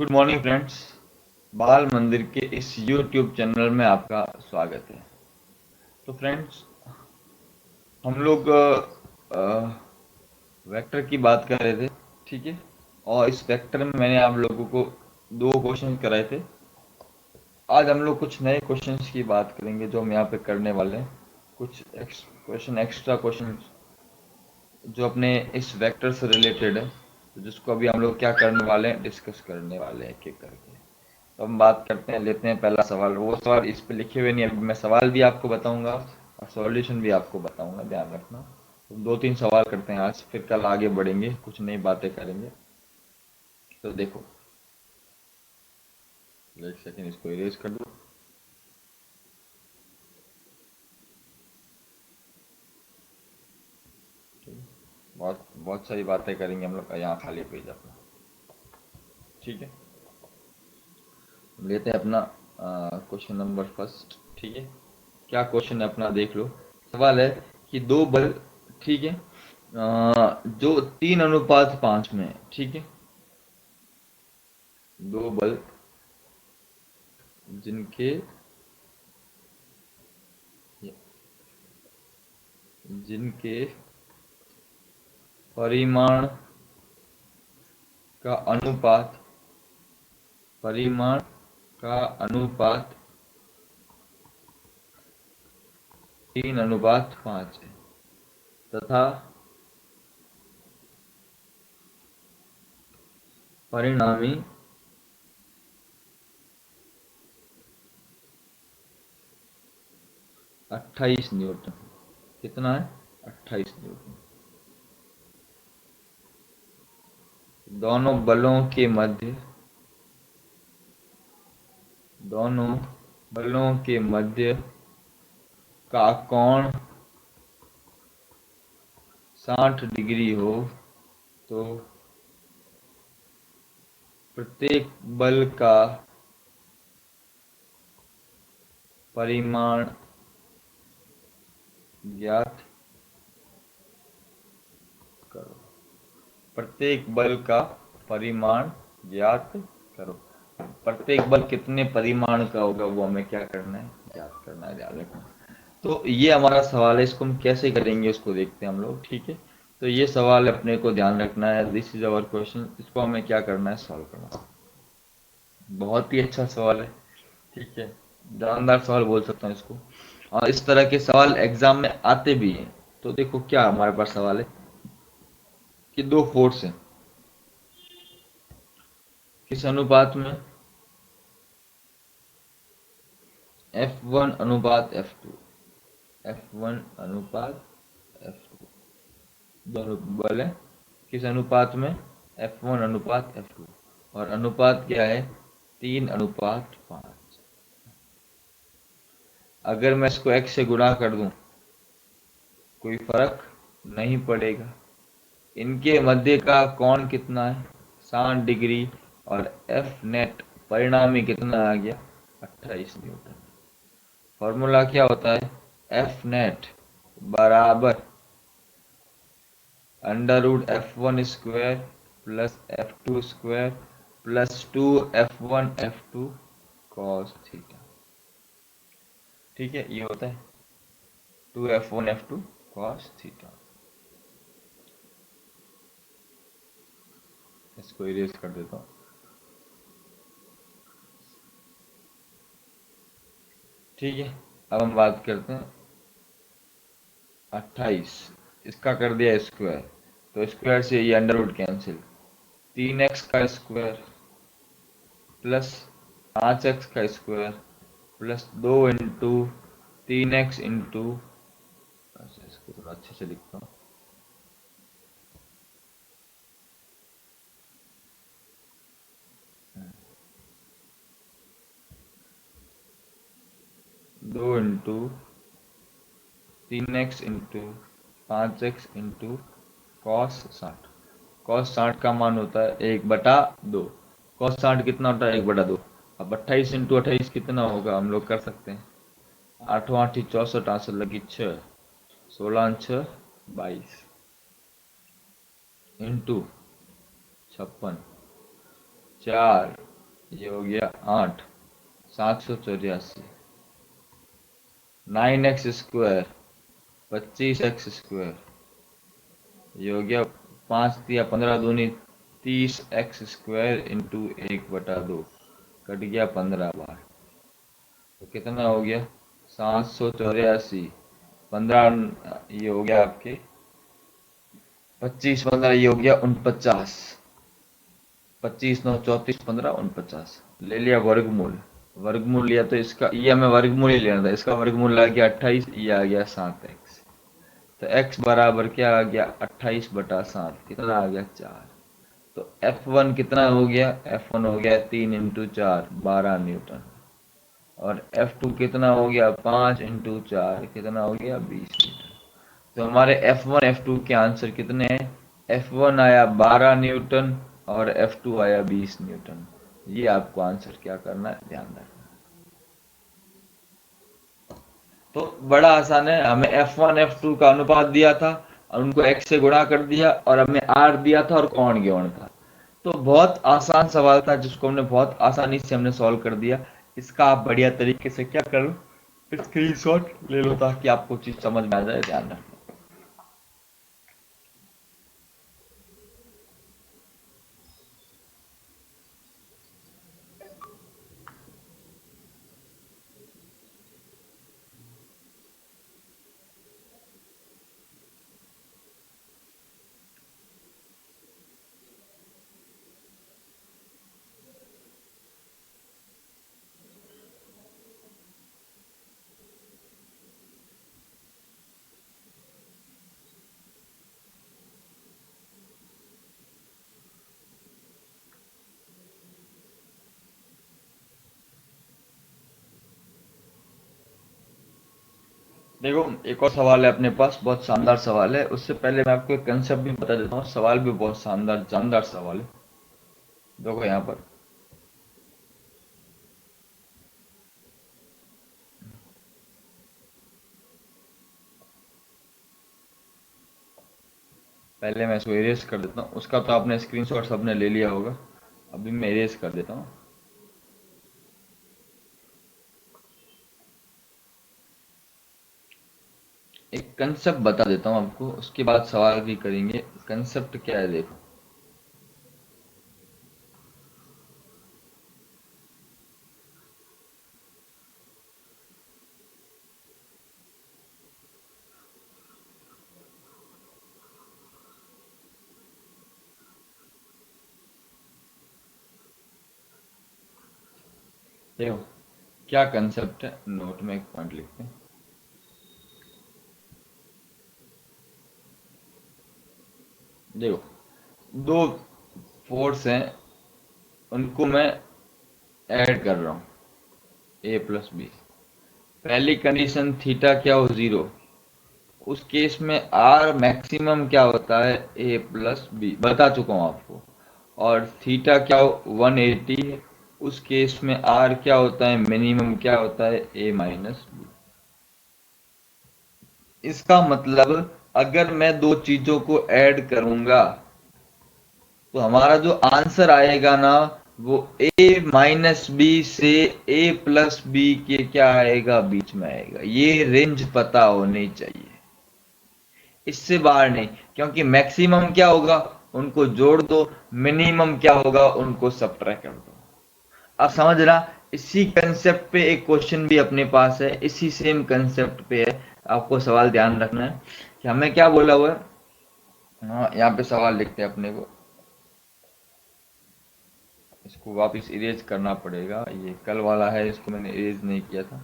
Good morning friends. बाल मंदिर के इस यूट्यूब चैनल में आपका स्वागत है। तो फ्रेंड्स, हम लोग वेक्टर की बात कर रहे थे, ठीक है। और इस वेक्टर में मैंने आप लोगों को दो क्वेश्चन कराए थे। आज हम लोग कुछ नए क्वेश्चंस की बात करेंगे जो हम यहाँ पे करने वाले हैं। कुछ एक्स्ट्रा क्वेश्चन जो अपने इस वेक्टर से रिलेटेड है, तो जिसको अभी हम लोग क्या करने वाले हैं, डिस्कस करने वाले हैं एक एक करके। तो हम बात करते हैं, लेते हैं पहला सवाल। वो सवाल इस पे लिखे हुए नहीं, अभी मैं सवाल भी आपको बताऊंगा और सॉल्यूशन भी आपको बताऊंगा, ध्यान रखना। तो दो तीन सवाल करते हैं आज, फिर कल आगे बढ़ेंगे, कुछ नई बातें करेंगे। तो देखो, एक सेकेंड, इसको इरेज कर दो। बहुत बहुत सारी बातें करेंगे हम लोग, यहाँ खाली पेज अपना, ठीक है। लेते हैं अपना क्वेश्चन नंबर फर्स्ट, ठीक है। क्या क्वेश्चन है अपना, देख लो। सवाल है कि दो बल, ठीक है, जो 3:5 में है, ठीक है। दो बल जिनके जिनके परिमाण का अनुपात परिमाण का अनुपात 3:5 है, तथा परिणामी 28 न्यूटन। कितना है? 28 न्यूटन। दोनों बलों के मध्य दोनों बलों के मध्य का कोण 60 डिग्री हो, तो प्रत्येक बल का परिमाण ज्ञात करो। प्रत्येक बल का परिमाण ज्ञात करो। प्रत्येक बल कितने परिमाण का होगा वो हमें क्या करना है, ज्ञात करना है, ध्यान रखना। तो ये हमारा सवाल है, इसको हम कैसे करेंगे उसको देखते हैं हम लोग, ठीक है। तो ये सवाल अपने को ध्यान रखना है, दिस इज अवर क्वेश्चन, इसको हमें क्या करना है, सॉल्व करना है। बहुत ही अच्छा सवाल है, ठीक है। जानदार सवाल बोल सकता हूँ इसको। और इस तरह के सवाल एग्जाम में आते भी हैं। तो देखो क्या हमारे पास सवाल है कि दो फोर्स हैं, किस अनुपात में, F1:F2, F1:F2। दोनों बल है, किस अनुपात में, F1:F2। और अनुपात क्या है, 3:5। अगर मैं इसको x से गुणा कर दूं, कोई फर्क नहीं पड़ेगा। इनके मध्य का कोण कितना है, 60 डिग्री। और एफ नेट परिणामी कितना आ गया, 28 न्यूटन। फॉर्मूला क्या होता है, एफ नेट बराबर √F1² plus F2² plus 2F1F2 cos theta. ठीक है, ये होता है 2F1F2 कॉस थीटा। इसको इरेज कर देता हूँ, ठीक है। अब हम बात करते हैं 28, इसका कर दिया स्क्वायर, तो स्क्वायर से ये अंडर रूट कैंसिल, 3x का स्क्वायर प्लस 5x का स्क्वायर प्लस 2 × 3x इंटू, इसको थोड़ा अच्छे से लिखता हूँ, 2 × 3x into 5x into cos 60। cos 60 का मान होता है 1/2। cos 60 कितना होता है, 1/2। अब 28 × 28 कितना होगा, हम लोग कर सकते हैं। 8 8 64, 8 लगी 6, 16 6 22 इंटू 56, 4 ये हो गया 8, 784, 9x², 25x², ये हो गया 5 × 15 = 30x² इंटू 1/2, कट गया 15 बार। तो कितना हो गया 784, 15 ये हो गया आपके 25 15 ये हो गया 49, 25 9 34 15 49, ले लिया वर्गमूल। वर्गमूल लिया तो इसका ये हमें वर्गमूल ही लेना था, इसका वर्गमूल आ गया 28, ये आ गया 7x। तो x बराबर क्या आ गया 28/7, कितना आ गया 4। तो F1 कितना हो गया, F1 हो गया 3 × 4 12 न्यूटन, और F2 कितना हो गया 5 × 4 कितना हो गया 20 न्यूटन। तो हमारे F1 F2 के आंसर कितने हैं, F1 आया 12 न्यूटन और F2 आया 20 न्यूटन। ये आपको आंसर क्या करना है, ध्यान रखना। तो बड़ा आसान है, हमें F1 F2 का अनुपात दिया था और उनको x से गुणा कर दिया, और हमें r दिया था और कोण ज्ञान था। तो बहुत आसान सवाल था जिसको हमने बहुत आसानी से हमने सॉल्व कर दिया। इसका आप बढ़िया तरीके से क्या करो, स्क्रीनशॉट ले लो ताकि आपको चीज समझ में आ जाए, ध्यान रखना। देखो एक और सवाल है अपने पास, बहुत शानदार सवाल है। उससे पहले मैं आपको एक कंसेप्ट भी बता देता हूँ, सवाल भी बहुत शानदार जानदार सवाल है। देखो यहाँ पर पहले मैं इसको इरेज कर देता हूँ, उसका तो आपने स्क्रीनशॉट सबने ले लिया होगा, अभी मैं इरेज कर देता हूँ। एक कंसेप्ट बता देता हूँ आपको, उसके बाद सवाल भी करेंगे। कंसेप्ट क्या है देखो, देखो क्या कंसेप्ट है, नोट में एक पॉइंट लिखते हैं। देखो दो फोर्स हैं, उनको मैं ऐड कर रहा हूँ, ए प्लस बी। पहली कंडीशन थीटा क्या हो 0, उस केस में आर मैक्सिमम क्या होता है, ए प्लस बी, बता चुका हूँ आपको। और थीटा क्या हो 180 है, उस केस में आर क्या होता है, मिनिमम क्या होता है, ए माइनस बी। इसका मतलब अगर मैं दो चीजों को ऐड करूंगा तो हमारा जो आंसर आएगा ना, वो ए माइनस बी से ए प्लस बी के क्या आएगा, बीच में आएगा। ये रेंज पता होनी चाहिए, इससे बाहर नहीं। क्योंकि मैक्सिमम क्या होगा, उनको जोड़ दो, मिनिमम क्या होगा, उनको सब्ट्रैक्ट कर दो। अब समझना, इसी कंसेप्ट पे एक क्वेश्चन भी अपने पास है, इसी सेम कंसेप्ट पे है। आपको सवाल ध्यान रखना है कि हमें क्या बोला हुआ है। हाँ यहाँ पे सवाल लिखते हैं अपने को, इसको वापस इरेज करना पड़ेगा, ये कल वाला है, इसको मैंने इरेज नहीं किया था।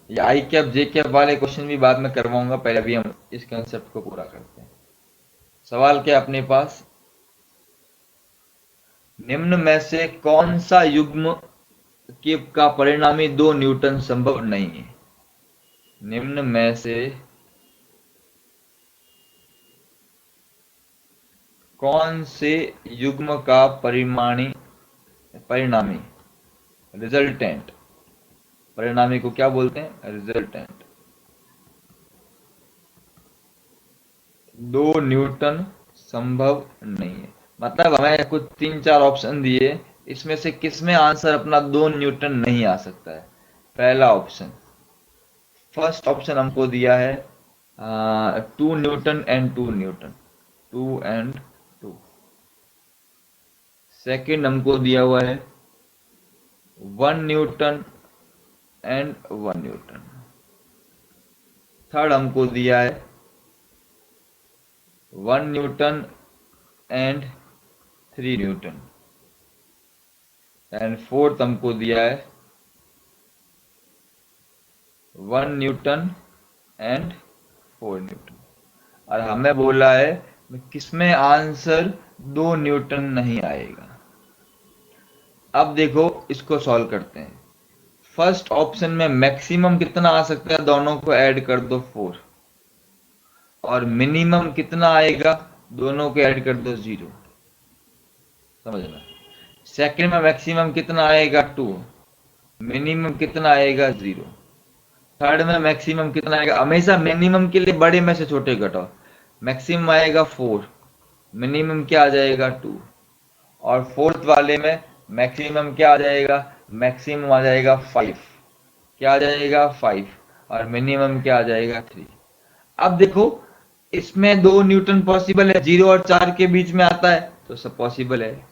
ये आई कैप जे कैप वाले क्वेश्चन भी बाद में करवाऊंगा, पहले अभी हम इस कंसेप्ट को पूरा करते हैं। सवाल क्या अपने पास, निम्न में से कौन सा युग्म के का परिणामी 2 न्यूटन संभव नहीं है। निम्न में से कौन से युग्म का परिणामी, रिजल्टेंट, परिणामी को क्या बोलते हैं, रिजल्टेंट, 2 न्यूटन संभव नहीं है। मतलब हमें कुछ 3-4 ऑप्शन दिए, इसमें से किस में आंसर अपना 2 न्यूटन नहीं आ सकता है? पहला ऑप्शन, फर्स्ट ऑप्शन हमको दिया है 2 Newton and 2 Newton, 2 and 2। Second हमको दिया हुआ है 1 न्यूटन एंड 1 न्यूटन। थर्ड हमको दिया है 1 Newton and 3 Newton. And fourth हमको दिया है 1 न्यूटन एंड 4 न्यूटन। और हमें बोला है किसमें आंसर 2 न्यूटन नहीं आएगा। अब देखो इसको सॉल्व करते हैं। फर्स्ट ऑप्शन में मैक्सिमम कितना आ सकता है, दोनों को ऐड कर दो 4, और मिनिमम कितना आएगा, दोनों को ऐड कर दो 0। समझना। सेकंड में मैक्सिमम कितना आएगा 2, मिनिमम कितना आएगा 0। थर्ड में मैक्सिमम कितना आएगा, हमेशा मिनिमम के लिए बड़े में से छोटे घटाओ। मैक्सिमम आएगा 4, मिनिमम क्या आ जाएगा 2, और फोर्थ वाले में मैक्सिमम क्या आ जाएगा, मैक्सिमम आ जाएगा 5। क्या आ जाएगा 5, और मिनिमम क्या आ जाएगा 3। अब देखो इसमें 2 न्यूटन पॉसिबल है, 0 और 4 के बीच में आता है तो सब पॉसिबल है।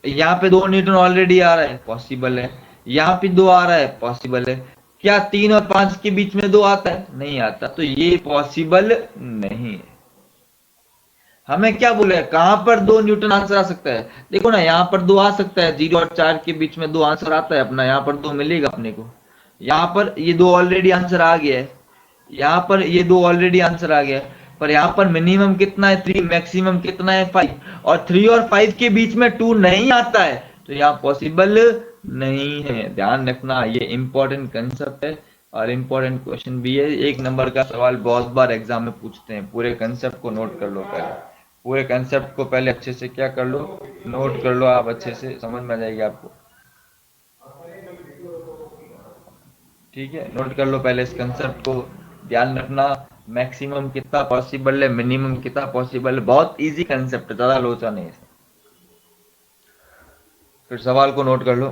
यहाँ पे 2 न्यूटन ऑलरेडी आ रहा है, पॉसिबल है। यहाँ पे 2 आ रहा है, पॉसिबल है। क्या 3 और 5 के बीच में 2 आता है? नहीं आता, तो ये पॉसिबल नहीं है। हमें क्या बोले, कहां पर 2 न्यूटन आंसर आ सकता है? देखो ना, यहाँ पर 2 आ सकता है, 0 और 4 के बीच में 2 आंसर आता है अपना, यहाँ पर 2 मिलेगा अपने को। यहाँ पर ये 2 ऑलरेडी आंसर आ गया है, यहाँ पर ये 2 ऑलरेडी आंसर आ गया है। पर यहाँ पर मिनिमम कितना है 3, मैक्सिमम कितना है 5, और 3 और 5 के बीच में 2 नहीं आता है, तो यहाँ पॉसिबल नहीं है। ध्यान रखना, ये इंपॉर्टेंट कंसेप्ट है और इंपॉर्टेंट क्वेश्चन भी है। 1 नंबर का सवाल बहुत बार एग्जाम में पूछते हैं। पूरे कंसेप्ट को नोट कर लो पहले, पूरे कंसेप्ट को पहले अच्छे से क्या कर लो, नोट कर लो। आप अच्छे से समझ में आ जाएगी आपको। ठीक है, नोट कर लो पहले इस कंसेप्ट को, ध्यान रखना। मैक्सिमम कितना पॉसिबल है, मिनिमम कितना पॉसिबल है, बहुत इजी कंसेप्ट है, ज्यादा लोचा नहीं है। फिर सवाल को नोट कर लो।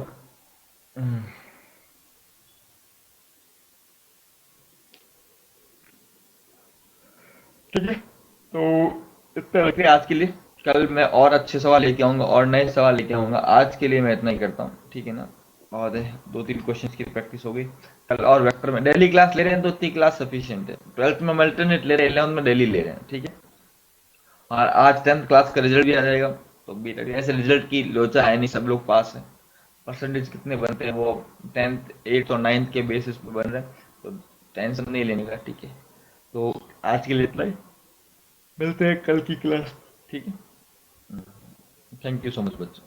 ठीक है, तो इतना रखिए आज के लिए। कल मैं और अच्छे सवाल लेके आऊंगा और नए सवाल लेके आऊंगा। आज के लिए मैं इतना ही करता हूँ, ठीक है ना। और 2-3 क्वेश्चंस की प्रैक्टिस हो गई। कल और वेक्टर में डेली क्लास ले रहे हैं तो इतनी क्लास सफिशिएंट है। 12th में अल्टरनेट ले रहे हैं, 11th में डेली ले रहे हैं, ठीक है। और आज 10th क्लास का रिजल्ट भी आ जाएगा, तो भी ऐसे रिजल्ट की लोचा है नहीं, सब लोग पास है। परसेंटेज कितने बनते हैं वो 10th 8th और 9th के बेसिस पे बन रहे हैं, तो टेंशन नहीं लेने का, ठीक है। तो आज के लिए इतना ही, मिलते हैं कल की क्लास, ठीक है। थैंक यू सो मच बच्चों।